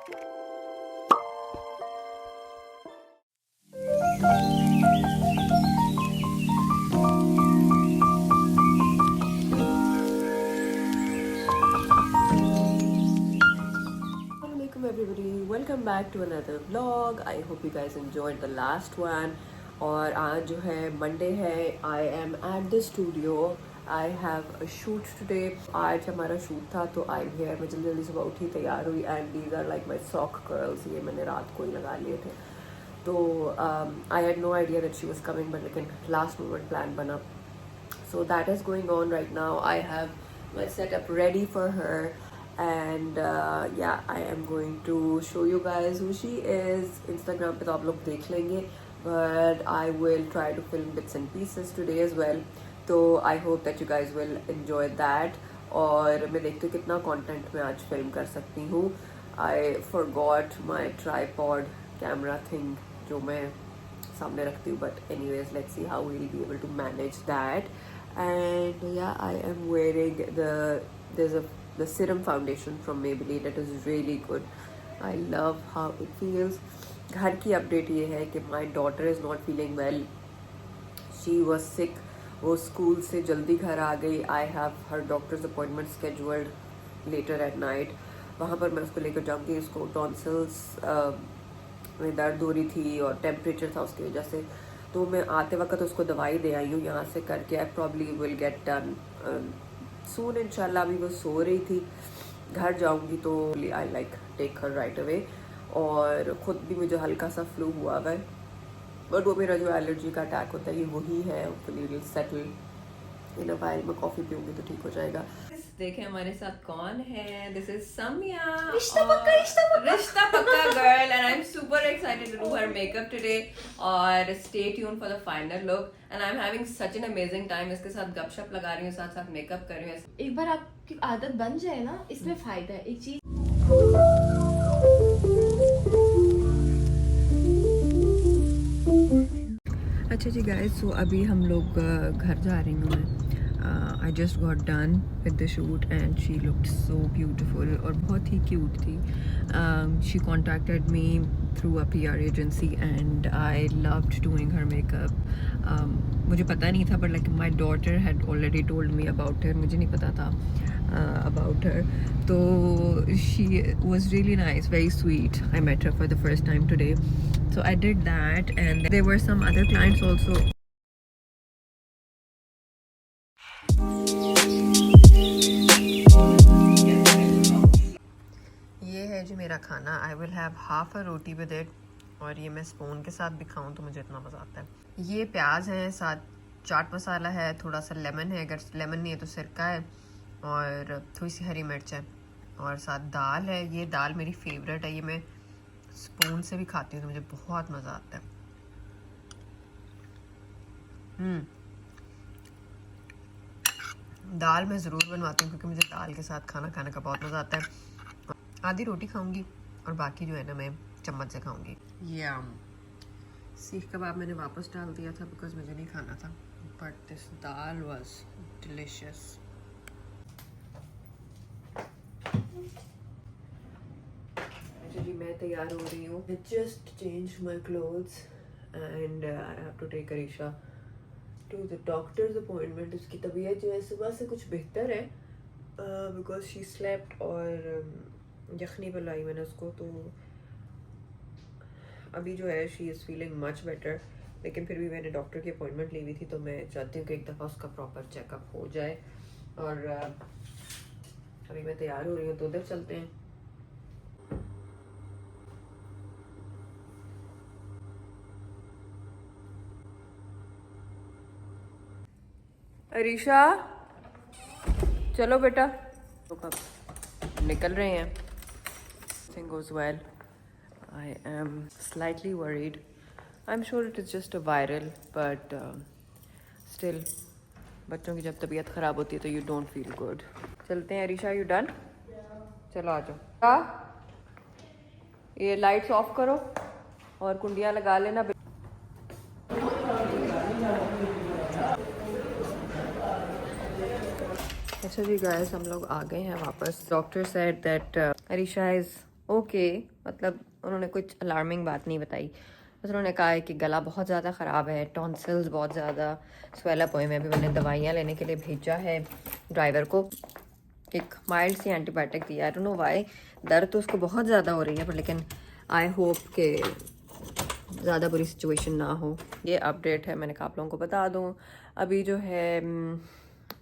Everybody, welcome back to another vlog. I hope you guys enjoyed the last one. और आज जो है Monday है. I am at the studio. I have a shoot today. आज हमारा shoot था तो I'm here. मैं जल्दी जल्दी सुबह उठी, तैयार हुई and these are like my sock curls. ये मैंने रात को ही लगा लिए थे. तो I had no idea that she was coming, but लेकिन last moment plan बना. So that is going on right now. I have my setup ready for her. And yeah, I am going to show you guys who she is. Instagram पे तो आप लोग देख लेंगे, but I will try to film bits and pieces today as well. तो I hope that you guys will enjoy that. और मैं देखती हूँ कितना content मैं आज film कर सकती हूँ. I forgot my tripod camera thing जो मैं सामने रखती हूँ, but anyways, let's see how we'll be able to manage that. And yeah, I am wearing the serum foundation from Maybelline. That is really good. I love how it feels. घर की update ये है कि my daughter is not feeling well. She was sick. वो school से जल्दी घर आ गई. I have her doctor's appointment scheduled later at night. वहाँ पर मैं उसको लेकर जाऊँगी. उसको tonsils में दर्द हो रही थी और temperature था उसकी वजह से. तो मैं आते वक्त उसको दवाई दे आई हूँ यहाँ से करके. I probably will get done soon इंशाल्लाह. अभी वो सो रही थी. घर जाऊँगी तो I like take her right away. और ख़ुद भी मुझे हल्का सा फ्लू हुआ है, बट वो मेरा जो एलर्जी का अटैक होता है ये वही है. Hopefully will settle in a while. मैं कॉफ़ी पीऊँगी तो ठीक हो जाएगा. देखें हमारे साथ कौन है. दिस इज सम्या, रिश्ता पक्का girl, and I am super excited to do her makeup today. और stay tune for the final look. And I am having such an amazing time. इसके साथ गपशप लगा रही हूँ, साथ साथ मेकअप कर रही हूँ. एक बार आपकी आदत बन जाए ना, इसमें फायदा है. एक चीज अच्छा जी गाइस, सो अभी हम लोग घर जा रही हूँ मैं. I just got done with the shoot and she looked so beautiful और बहुत ही cute थी. She contacted me through a PR agency and I loved doing her makeup. मुझे पता नहीं था, but like my daughter had already told me about her. मुझे नहीं पता था about her. तो she was really nice, very sweet. I met her for the first time today. So I did that, and there were some other clients also. ये है जी मेरा खाना. I will have half a roti with it. और ये मैं spoon के साथ भी खाऊं तो मुझे इतना मज़ा आता है. ये प्याज है, साथ चाट मसाला है, थोड़ा सा लेमन है, अगर लेमन नहीं है तो सिरका है, और थोड़ी सी हरी मिर्च है, और साथ दाल है. ये दाल मेरी फेवरेट है. ये मैं स्पून से भी खाती हूँ तो मुझे बहुत मज़ा आता है. दाल मैं ज़रूर बनवाती हूँ क्योंकि मुझे दाल के साथ खाना खाने का बहुत मज़ा आता है. आधी रोटी खाऊंगी और बाकी जो है ना मैं चम्मच से खाऊंगी. ये सीख कबाब मैंने वापस डाल दिया था बिकॉज मुझे नहीं खाना था, but this dal was delicious. Actually मैं तैयार हो रही हूँ. I just changed my clothes and I have to take Arisha to the doctor's appointment. उसकी तबीयत जो है सुबह से कुछ बेहतर है बिकॉज शी स्लेप्ट, और यखनी पिलाई मैंने उसको, तो अभी जो है she is feeling much better. लेकिन फिर भी मैंने डॉक्टर की अपॉइंटमेंट ली हुई थी तो मैं चाहती हूँ कि एक दफ़ा उसका प्रॉपर चेकअप हो जाए. और अभी मैं तैयार हो रही हूँ तो उधर चलते हैं. अरीशा चलो बेटा, तो कब निकल रहे हैं. Everything goes well. I am slightly worried. I'm sure it is just a viral, but still, बच्चों की जब तबीयत ख़राब होती है तो you don't feel good. चलते हैं. Arisha, you done? चलो आ जाओ. ये लाइट्स ऑफ करो और कुंडियाँ लगा लेना. अच्छा जी गाइस, हम लोग आ गए हैं वापस. Doctor said that Arisha is okay, मतलब उन्होंने कुछ अलार्मिंग बात नहीं बताई, बस उन्होंने कहा है कि गला बहुत ज़्यादा ख़राब है, टॉन्सिल्स बहुत ज़्यादा स्वेलअप हुए में। अभी मैंने दवाइयाँ लेने के लिए भेजा है ड्राइवर को, एक माइल्ड सी एंटीबायोटिक दी। आई डोंट नो व्हाई, दर्द तो उसको बहुत ज़्यादा हो रही है, पर लेकिन आई होप कि ज़्यादा बुरी सिचुएशन ना हो। ये अपडेट है, मैंने कहा आप लोगों को बता दूँ। अभी जो है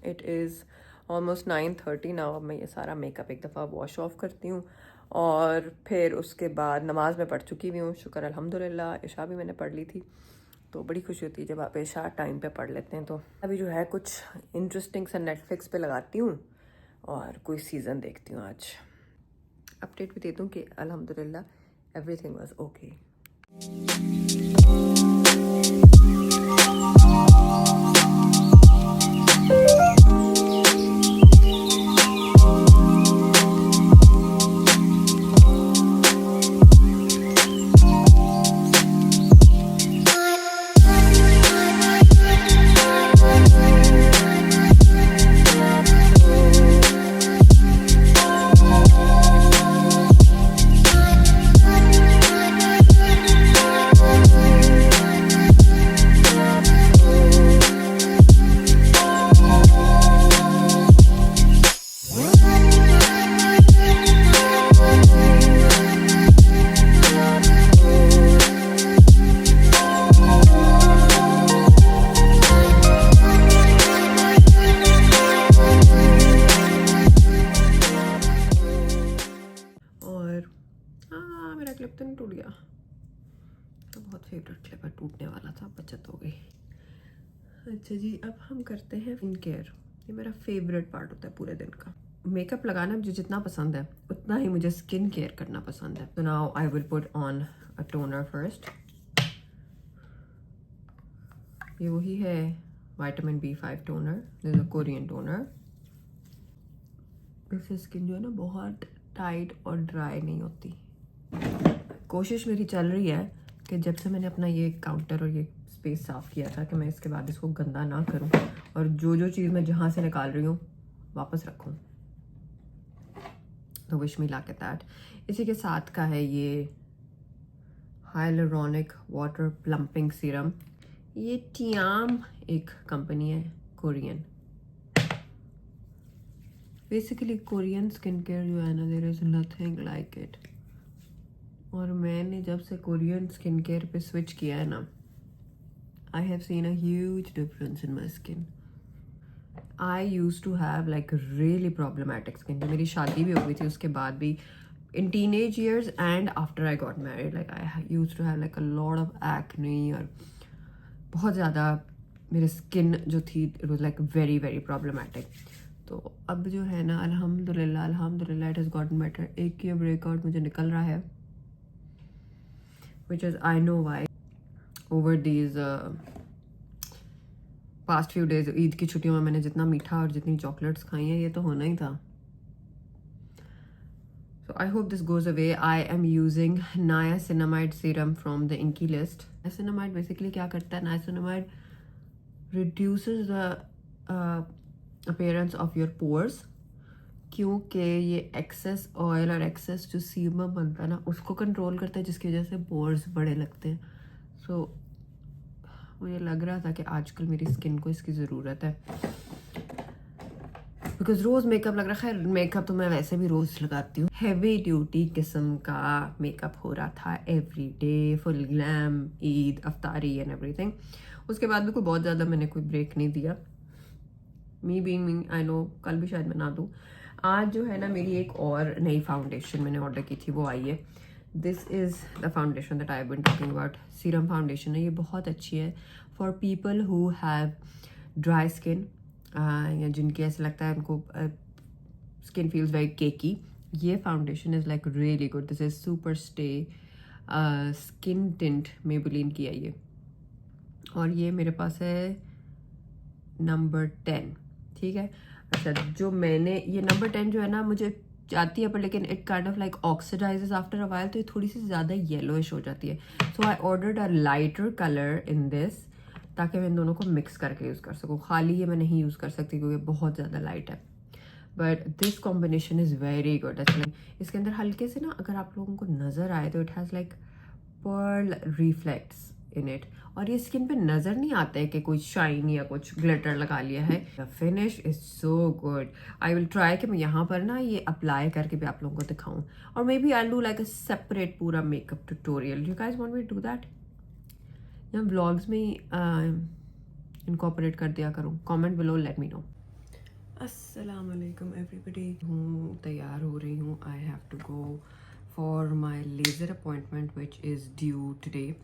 इट इज़ ऑलमोस्ट 9:30 नाउ। अब मैं ये सारा मेकअप एक दफ़ा वॉश ऑफ करती हूँ और फिर उसके बाद नमाज में पढ़ चुकी भी हूँ, शुक्र अल्हम्दुलिल्लाह। इशा भी मैंने पढ़ ली थी, तो बड़ी खुशी होती है जब आप इशा टाइम पे पढ़ लेते हैं। तो अभी जो है कुछ इंटरेस्टिंग सा नेटफ्लिक्स पे लगाती हूँ और कोई सीज़न देखती हूँ। आज अपडेट भी दे दूँ कि अल्हम्दुलिल्लाह एवरीथिंग वाज ओके। मेरा क्लिप तो नहीं टूट गया, तो बहुत फेवरेट क्लिप है, टूटने वाला था, बचत हो गई। अच्छा जी, अब हम करते हैं स्किन केयर। ये मेरा फेवरेट पार्ट होता है पूरे दिन का। मेकअप लगाना मुझे जितना पसंद है उतना ही मुझे स्किन केयर करना पसंद है। तो now I will put on a toner first. ये वही है vitamin B5 toner, this is a Korean toner. इससे स्किन जो है ना बहुत टाइट और ड्राई नहीं होती। कोशिश मेरी चल रही है कि जब से मैंने अपना ये काउंटर और ये स्पेस साफ़ किया था कि मैं इसके बाद इसको गंदा ना करूं और जो चीज़ मैं जहाँ से निकाल रही हूँ वापस रखूं। तो wish me luck at that. इसी के साथ का है ये हाइलुरोनिक वाटर प्लम्पिंग सीरम। ये टियाम एक कंपनी है Korean. Basically Korean skin care जो है ना, there is nothing like it. और मैंने जब से कोरियन स्किन केयर पे स्विच किया है ना, I have seen a huge difference in my skin. I use to have like really problematic skin. जब मेरी शादी भी हो गई थी उसके बाद भी, in teenage years and after I got married, like I use to have like a lot of acne और बहुत ज़्यादा मेरी स्किन जो थी it was like very very problematic. तो अब जो है ना अल्हम्दुलिल्लाह अल्हम्दुलिल्लाह इट हैज़ गॉटन बेटर। एक ये ब्रेकआउट मुझे निकल रहा है, which is I know why over these past few days। Eid की छुट्टियों में मैंने जितना मीठा और जितनी चॉकलेट्स खाई हैं, ये तो होना ही था। So I hope this goes away. I am using niacinamide serum from the Inky list. Niacinamide basically क्या करता है? Niacinamide reduces the appearance of your pores, क्योंकि ये एक्सेस ऑयल और एक्सेस जो सीरम बनता है ना उसको कंट्रोल करता है, जिसकी वजह से पोर्स बड़े लगते हैं। सो मुझे लग रहा था कि आजकल मेरी स्किन को इसकी ज़रूरत है, बिकॉज रोज़ मेकअप लग रहा है। मेकअप तो मैं वैसे भी रोज़ लगाती हूँ। हैवी ड्यूटी किस्म का मेकअप हो रहा था every day, full glam, Eid, अफ्तारी एंड एवरीथिंग। उसके बाद भी कोई बहुत ज़्यादा मैंने कोई ब्रेक नहीं दिया। Me being me, I know कल भी शायद मैं ना दूँ। आज जो है ना मेरी एक और नई फाउंडेशन मैंने ऑर्डर की थी, वो आई है। This is the foundation that I have been talking about. Serum foundation है, ये बहुत अच्छी है for people who have dry skin या जिनके ऐसे लगता है उनको स्किन फील्स वेरी केकी। ये foundation is like really good. This is super stay skin tint, Maybelline की है ये, और ये मेरे पास है नंबर 10। ठीक है। अच्छा, जो मैंने ये नंबर 10 जो है ना मुझे जाती है, पर लेकिन it kind of like oxidises after a while, तो ये थोड़ी सी ज़्यादा येलोइश हो जाती है। So I ordered a lighter colour in this, ताकि मैं इन दोनों को मिक्स करके यूज़ कर सकूँ। खाली ये मैं नहीं यूज़ कर सकती क्योंकि बहुत ज़्यादा लाइट है। But this combination is very good. अच्छा, इसके अंदर हल्के से ना, अगर आप लोगों को नज़र आए तो it has like pearl reflects in it, और ये स्किन पे नज़र नहीं आता है कि कोई शाइन या कुछ ग्लिटर लगा लिया है। The finish is so good. I will try कि मैं यहाँ पर ना ये अप्लाई करके भी आप लोगों को दिखाऊं, और maybe I do like a separate पूरा makeup tutorial. You guys want me to do that, या व्लॉग्स में इनकॉर्पोरेट कर दिया करूँ? Comment below, let me know. अस्सलाम वालेकुम एवरीबॉडी, हूँ तैयार हो रही हूँ। I have to go for my laser appointment which is due today.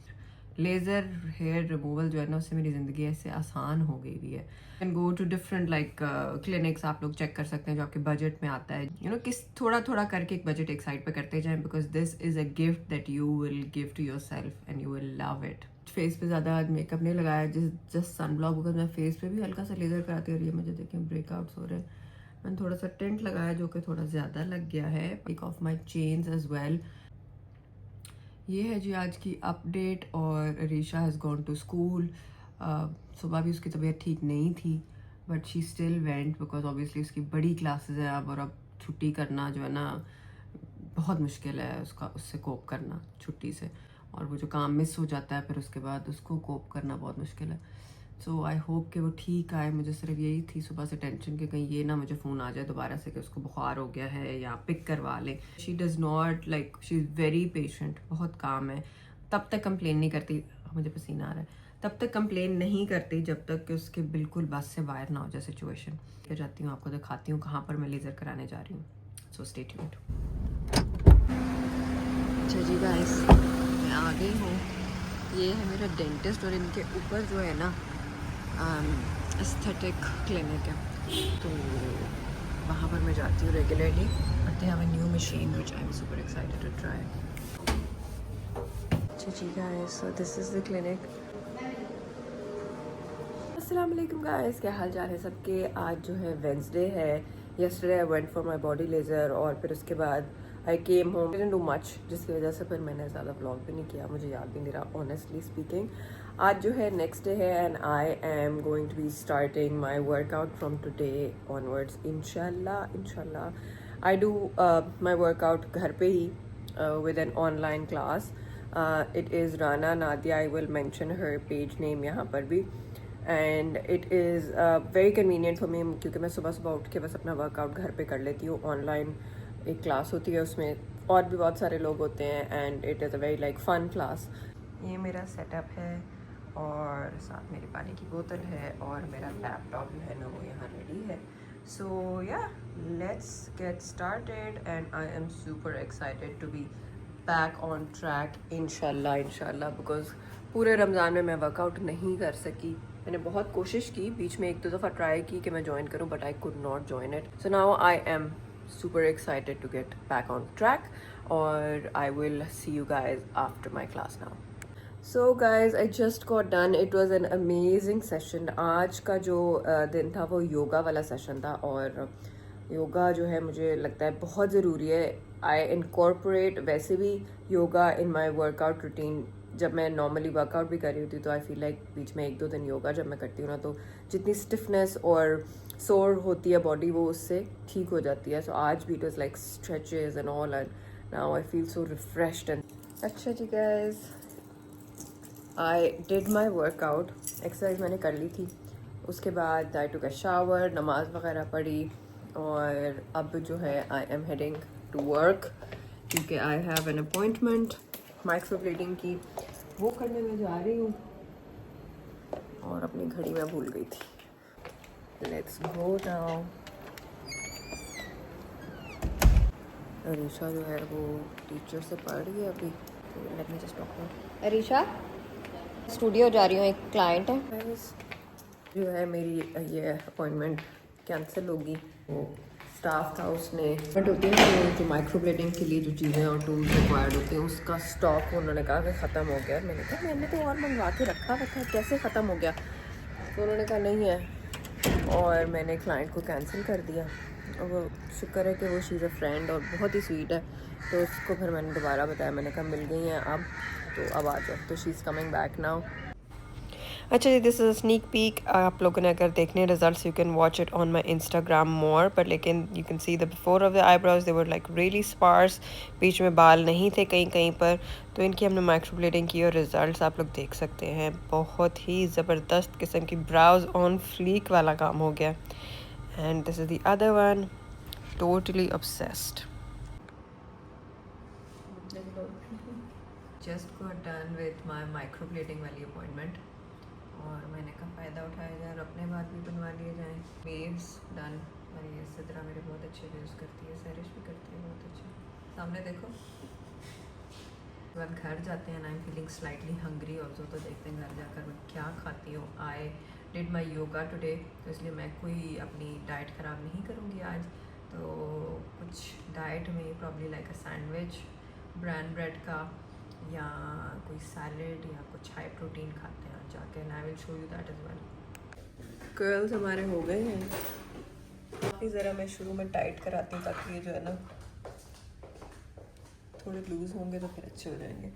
Laser hair removal जो है ना, उससे मेरी ज़िंदगी ऐसे आसान हो गई हुई है। Can go to different like clinics, आप लोग चेक कर सकते हैं जो आपके बजट में आता है। यू नो, किस थोड़ा थोड़ा करके एक बजट एक साइड पे करते जाएं, because this is a gift that you will give to yourself and you will love it. Face पे ज़्यादा आज मेकअप नहीं लगाया, जस्ट सन ब्लॉक, बिकॉज मैं फेस पे भी हल्का सा लेज़र कराती हूँ और ये मुझे देखें ब्रेकआउट्स हो रहे हैं। मैंने थोड़ा सा टिंट लगाया जो कि थोड़ा ज़्यादा लग गया है। Pic of my chains as well. ये है जी आज की अपडेट। और Risha has gone to school. सुबह भी उसकी तबीयत ठीक नहीं थी, but she still went because obviously उसकी बड़ी क्लासेस हैं अब, और अब छुट्टी करना जो है ना बहुत मुश्किल है उसका, उससे कोप करना छुट्टी से, और वो जो काम मिस हो जाता है फिर उसके बाद उसको कोप करना बहुत मुश्किल है। सो आई होप कि वो ठीक आए। मुझे सिर्फ यही थी सुबह से टेंशन कि कहीं ये ना मुझे फ़ोन आ जाए दोबारा से कि उसको बुखार हो गया है या पिक करवा लें। She does not like, she is very patient, बहुत काम है। तब तक कंप्लेन नहीं करती, मुझे पसीना आ रहा है, तब तक कंप्लेन नहीं करती जब तक कि उसके बिल्कुल बस से बाहर ना हो जाए सिचुएशन। फिर जाती हूँ, आपको दिखाती हूँ कहाँ पर मैं लेज़र कराने जा रही हूँ। So stay tuned. अच्छा जी गाइस, मैं आ गई हूँ। ये है मेरा डेंटिस्ट, और इनके ऊपर जो है ना एस्थेटिक क्लिनिक है, तो वहाँ पर मैं जाती हूँ regularly. But they have a new machine which I am super excited to try. अच्छा जी guys, so this is the clinic. अस्सलाम वालेकुम गाइस, क्या हाल चाल है सबके। आज जो है वेंसडे है। Yesterday I went for my body laser, और फिर उसके बाद I came home, didn't do much, जिसकी वजह से फिर मैंने ज़्यादा व्लॉग भी नहीं किया, मुझे याद भी नहीं रहा ऑनेस्टली स्पीकिंग। आज जो है नेक्स्ट डे है, and I am going to be starting my workout from today onwards इंशाल्लाह। आई डू माई वर्कआउट घर पे ही with an online class. It is Rana Nadia, I will mention her page name यहाँ पर भी। And it is very convenient for me, क्योंकि मैं सुबह सुबह उठ के बस अपना वर्कआउट घर पे कर लेती हूँ। ऑनलाइन एक क्लास होती है, उसमें और भी बहुत सारे लोग होते हैं, and it is a very like fun class. ये मेरा सेटअप है, और साथ मेरी पानी की बोतल है, और मेरा लैपटॉप जो है ना वो यहाँ रेडी है। So ya, let's get started, and I am super excited to be back on track इंशाल्लाह, बिकॉज पूरे रमज़ान में मैं वर्कआउट नहीं कर सकी। मैंने बहुत कोशिश की, बीच में एक दो दफ़ा ट्राई की कि मैं ज्वाइन करूं, but I could not join it. So now I am super excited to get back on track, or I will see you guys after my class now. So guys, I just got done. It was an amazing session. आज का जो दिन था वो योगा वाला session था, और योगा जो है मुझे लगता है बहुत ज़रूरी है। आई इनकॉर्पोरेट वैसे भी योगा इन माई वर्कआउट रूटीन। जब मैं नॉर्मली वर्कआउट भी कर रही होती तो आई फील लाइक बीच में एक दो दिन योगा जब मैं करती हूँ ना, तो जितनी स्टिफनेस और सोर होती है बॉडी वो उससे ठीक हो जाती है। सो आज भी it was like stretches and all, and now I feel so refreshed. And अच्छा जी guys, I did my workout, exercise मैंने कर ली थी। उसके बाद आई टुक अ शावर, नमाज वगैरह पढ़ी, और अब जो है I am heading to work, क्योंकि I have an appointment microblading की, वो करने में जा रही हूँ, और अपनी घड़ी में भूल गई थी। Let's go now. अरीशा जो है वो टीचर से पढ़ रही है अभी, तो let me just talk. Arisha, studio जा रही हूँ, एक क्लाइंट है। जो है मेरी ये अपॉइंटमेंट कैंसिल होगी। वो स्टाफ था, उसने बट होती है ना जो माइक्रोब्लेडिंग के लिए जो चीज़ें और टूल्स रिक्वायर्ड होते हैं, उसका स्टॉक उन्होंने कहा कि ख़त्म हो गया। मैंने कहा मैंने तो और मंगवा के रखा हुआ था, कैसे ख़त्म हो गया? तो उन्होंने कहा नहीं है, और मैंने क्लाइंट को कैंसिल कर दिया। और वो शुक्र है कि वो शी इज़ अ फ्रेंड और बहुत ही स्वीट है, तो उसको फिर मैंने दोबारा बताया, मैंने कहा मिल गई हैं अब, तो अब आ जाओ। तो she is coming back now. अच्छा जी, दिस इज़ स्नीक पीक। आप लोगों ने अगर देखने results, you can watch it on my Instagram more, पर लेकिन you can see the before of the eyebrows, they were like really sparse, बीच में बाल नहीं थे कहीं कहीं पर, तो इनकी हमने माइक्रोब्लेडिंग की और रिजल्ट्स आप लोग देख सकते हैं। बहुत ही ज़बरदस्त किस्म की ब्राउज ऑन फ्लीक वाला काम हो गया। And this is the other one, totally obsessed. Just got done with my microblading वाली अपॉइंटमेंट, और मैंने कहा फ़ायदा उठाया जाए और अपने बाल भी बनवा लिए जाएँ। वेव्स डन, और ये सिद्रा मेरे बहुत अच्छे वेव्स करती है, सैरिश भी करती है बहुत अच्छे। सामने देखो। बाद घर जाते हैं, I am feeling slightly hungry also, तो देखते हैं घर जाकर मैं क्या खाती हूँ। आई डिड माई योगा टुडे, तो इसलिए मैं कोई अपनी डाइट ख़राब नहीं करूँगी आज। तो कुछ डाइट में probably like a sandwich brand bread का, या कोई सैलड, या कुछ हाई प्रोटीन खाते हैं आज जाके, and I will show you that as well. Curls हमारे हो गए हैं, काफ़ी ज़रा मैं शुरू में टाइट कराती हूँ ताकि ये जो है ना थोड़े लूज़ होंगे तो फिर अच्छे हो जाएंगे।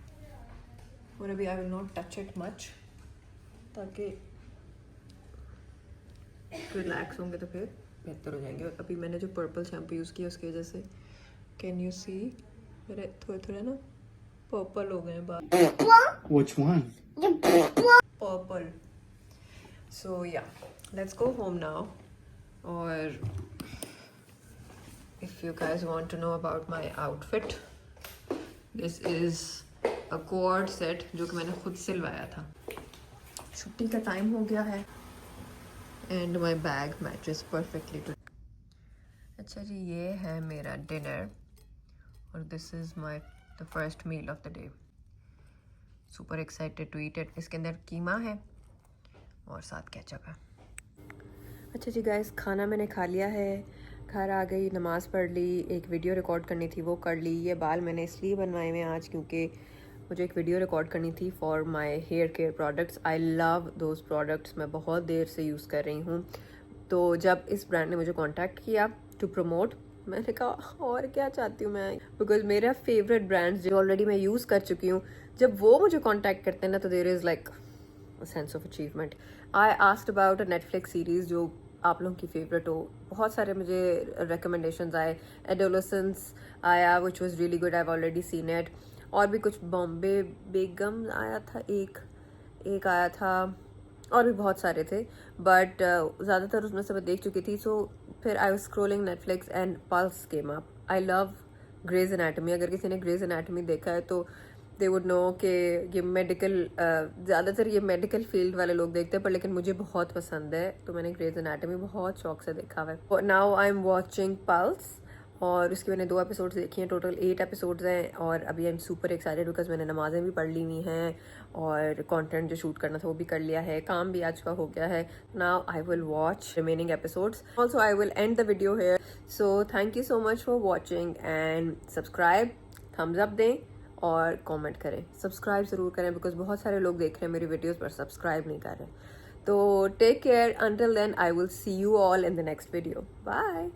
और अभी I will not touch it much, ताकि रिलैक्स होंगे तो फिर बेहतर हो जाएंगे। और अभी मैंने जो पर्पल शैम्पू यूज़ किया उसकी वजह से कैन यू सी मेरे थोड़े थोड़े ना पर्पल हो गए बाल। Which one? Purple. So ya, let's go home now. और if you guys want to know about my outfit, this is a coord set जो कि मैंने खुद सिलवाया था। छुट्टी का टाइम हो गया है, and my bag matches perfectly too. अच्छा जी, ये है मेरा डिनर, और this is my the first meal of the day. Super excited to eat it. इसके अंदर कीमा है और साथ केचप है। अच्छा जी गाइस, खाना मैंने खा लिया है, घर आ गई, नमाज़ पढ़ ली, एक वीडियो रिकॉर्ड करनी थी वो कर ली। ये बाल मैंने इसलिए बनवाए हुए आज क्योंकि मुझे एक वीडियो रिकॉर्ड करनी थी for my hair care products. I love those products, मैं बहुत देर से यूज़ कर रही हूँ। तो जब इस ब्रांड ने मुझे कांटेक्ट किया टू प्रमोट, मैंने कहा और क्या चाहती हूँ मैं, बिकॉज मेरा फेवरेट ब्रांड्स जो ऑलरेडी मैं यूज़ कर चुकी हूँ, जब वो मुझे कांटेक्ट करते हैं ना तो there is like a sense of achievement. I asked about a Netflix series जो आप लोगों की फेवरेट हो। बहुत सारे मुझे रिकमेंडेशंस आए। एडोलेसेंस आया which was really good, I have already seen it. और भी कुछ, बॉम्बे बेगम आया था, एक आया था, और भी बहुत सारे थे, बट ज़्यादातर उसमें से मैं देख चुकी थी। सो फिर I was scrolling Netflix and Pulse came up. I love Grey's anatomy. अगर किसी ने ग्रेज एनाटमी देखा है तो दे वुड नो कि ये मेडिकल, ज़्यादातर ये मेडिकल फील्ड वाले लोग देखते हैं, पर लेकिन मुझे बहुत पसंद है, तो मैंने ग्रेज एनाटमी बहुत शौक से देखा हुआ है। Now I am watching pulse, और उसके मैंने 2 एपिसोड्स देखी हैं, टोटल 8 एपिसोड्स हैं। और अभी आई एम सुपर एक्साइटेड बिकॉज मैंने नमाज़ें भी पढ़ ली हुई हैं, और कंटेंट जो शूट करना था वो भी कर लिया है, काम भी आज का हो गया है। Now I will watch remaining episodes, also I will end the video here. So thank you so much for watching, and subscribe, thumbs up दें और कमेंट करें। सब्सक्राइब ज़रूर करें बिकॉज बहुत सारे लोग देख रहे हैं मेरी वीडियोस पर सब्सक्राइब नहीं कर रहे। तो take care, until then I will see you all in the next video, bye.